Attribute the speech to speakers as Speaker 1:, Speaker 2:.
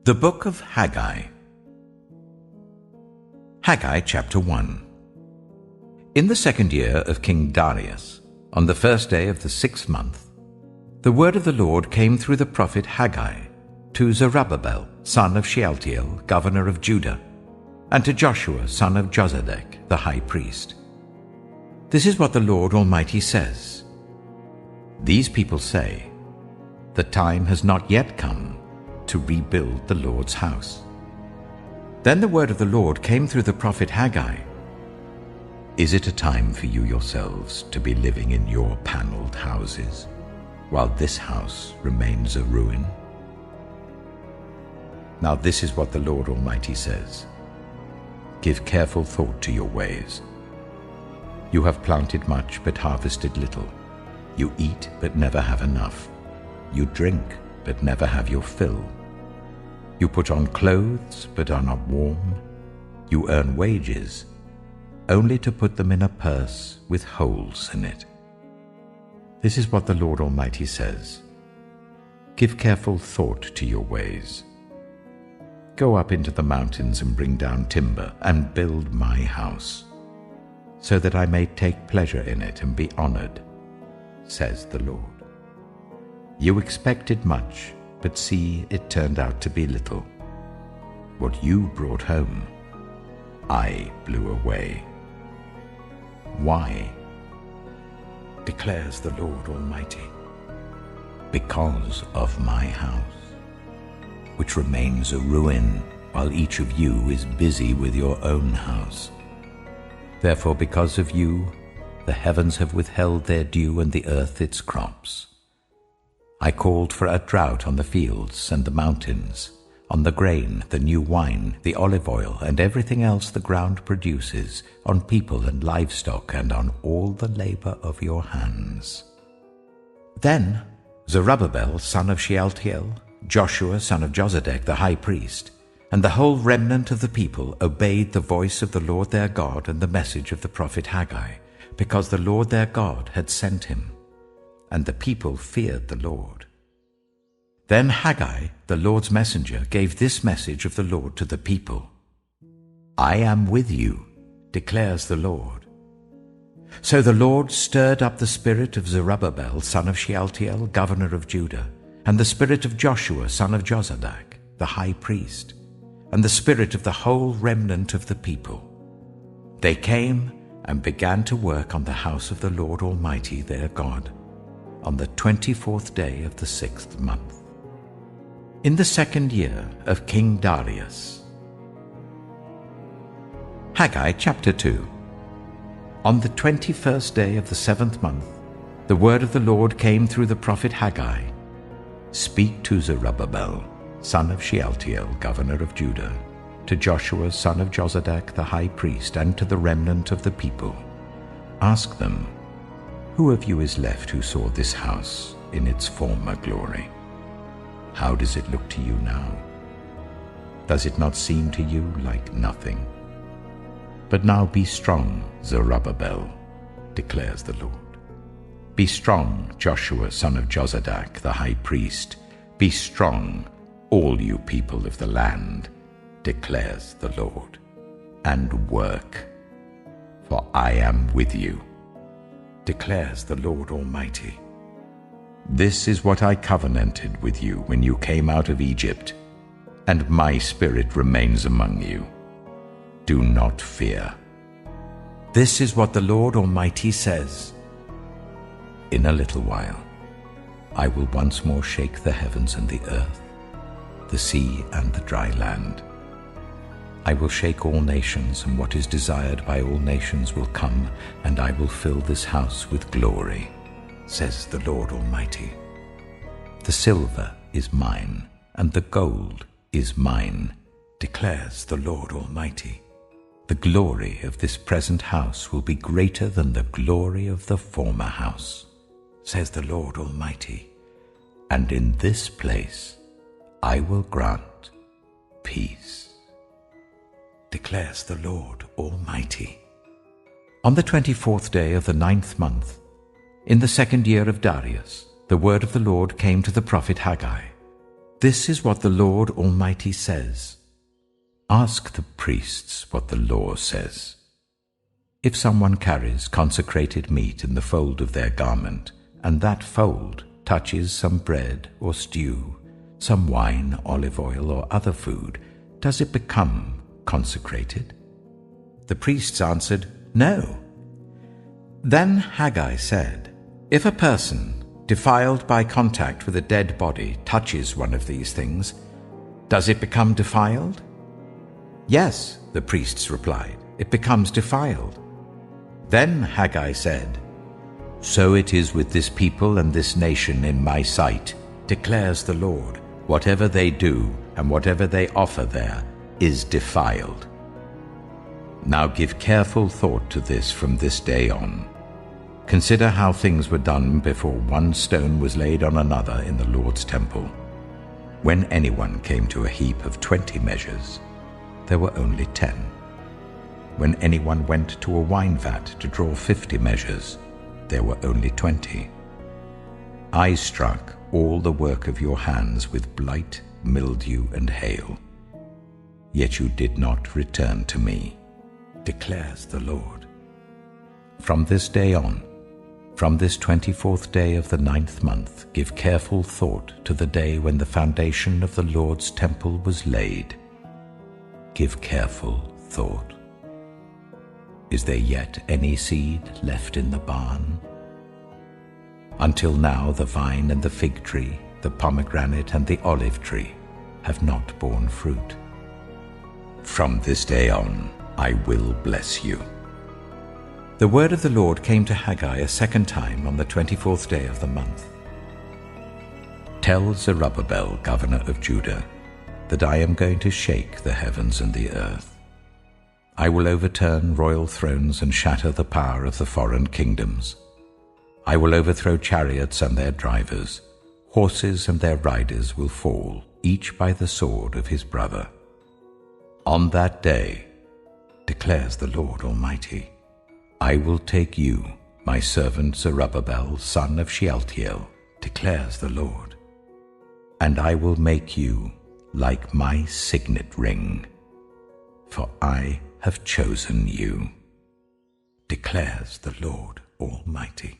Speaker 1: The Book of Haggai. Haggai chapter 1. In the 2nd year of King Darius, on the 1st day of the 6th month, the word of the Lord came through the prophet Haggai to Zerubbabel, son of Shealtiel, governor of Judah, and to Joshua, son of Jozadak, the high priest. This is what the Lord Almighty says. These people say, "The time has not yet come to rebuild the Lord's house." Then the word of the Lord came through the prophet Haggai. Is it a time for you yourselves to be living in your paneled houses, while this house remains a ruin? Now this is what the Lord Almighty says. Give careful thought to your ways. You have planted much but harvested little. You eat but never have enough. You drink but never have your fill. You put on clothes but are not warm. You earn wages only to put them in a purse with holes in it. This is what the Lord Almighty says. Give careful thought to your ways. Go up into the mountains and bring down timber and build my house, so that I may take pleasure in it and be honored, says the Lord. You expected much, but see, it turned out to be little. What you brought home, I blew away. Why? Declares the Lord Almighty. Because of my house, which remains a ruin, while each of you is busy with your own house. Therefore, because of you, the heavens have withheld their dew and the earth its crops. I called for a drought on the fields and the mountains, on the grain, the new wine, the olive oil, and everything else the ground produces, on people and livestock, and on all the labor of your hands. Then Zerubbabel, son of Shealtiel, Joshua, son of Jozadak, the high priest, and the whole remnant of the people obeyed the voice of the Lord their God and the message of the prophet Haggai, because the Lord their God had sent him. And the people feared the Lord. Then Haggai, the Lord's messenger, gave this message of the Lord to the people. I am with you, declares the Lord. So the Lord stirred up the spirit of Zerubbabel, son of Shealtiel, governor of Judah, and the spirit of Joshua, son of Jozadak, the high priest, and the spirit of the whole remnant of the people. They came and began to work on the house of the Lord Almighty their God, on the 24th day of the 6th month, in the 2nd year of King Darius. Haggai chapter 2. On the 21st day of the 7th month, the word of the Lord came through the prophet Haggai. Speak to Zerubbabel, son of Shealtiel, governor of Judah, to Joshua, son of Jozadak, the high priest, and to the remnant of the people. Ask them, who of you is left who saw this house in its former glory? How does it look to you now? Does it not seem to you like nothing? But now be strong, Zerubbabel, declares the Lord. Be strong, Joshua, son of Jozadak, the high priest. Be strong, all you people of the land, declares the Lord, and work, for I am with you, declares the Lord Almighty. This is what I covenanted with you when you came out of Egypt, and my spirit remains among you. Do not fear. This is what the Lord Almighty says. In a little while, I will once more shake the heavens and the earth, the sea and the dry land. I will shake all nations, and what is desired by all nations will come, and I will fill this house with glory, says the Lord Almighty. The silver is mine, and the gold is mine, declares the Lord Almighty. The glory of this present house will be greater than the glory of the former house, says the Lord Almighty. And in this place I will grant peace, declares the Lord Almighty. On the 24th day of the 9th month, in the 2nd year of Darius, the word of the Lord came to the prophet Haggai. This is what the Lord Almighty says. Ask the priests what the law says. If someone carries consecrated meat in the fold of their garment, and that fold touches some bread or stew, some wine, olive oil, or other food, does it become consecrated? The priests answered, No. Then Haggai said, If a person, defiled by contact with a dead body, touches one of these things, does it become defiled? Yes, the priests replied, it becomes defiled. Then Haggai said, So it is with this people and this nation in my sight, declares the Lord. Whatever they do and whatever they offer there is defiled. Now give careful thought to this from this day on. Consider how things were done before one stone was laid on another in the Lord's temple. When anyone came to a heap of 20 measures, there were only 10. When anyone went to a wine vat to draw 50 measures, there were only 20. I struck all the work of your hands with blight, mildew, and hail. Yet you did not return to me, declares the Lord. From this day on, from this 24th day of the 9th month, give careful thought to the day when the foundation of the Lord's temple was laid. Give careful thought. Is there yet any seed left in the barn? Until now the vine and the fig tree, the pomegranate and the olive tree have not borne fruit. From this day on I will bless you. The word of the Lord came to Haggai a second time on the 24th day of the month. Tell Zerubbabel, governor of Judah, that I am going to shake the heavens and the earth. I will overturn royal thrones and shatter the power of the foreign kingdoms. I will overthrow chariots and their drivers. Horses and their riders will fall, each by the sword of his brother. On that day, declares the Lord Almighty, I will take you, my servant Zerubbabel, son of Shealtiel, declares the Lord, and I will make you like my signet ring, for I have chosen you, declares the Lord Almighty.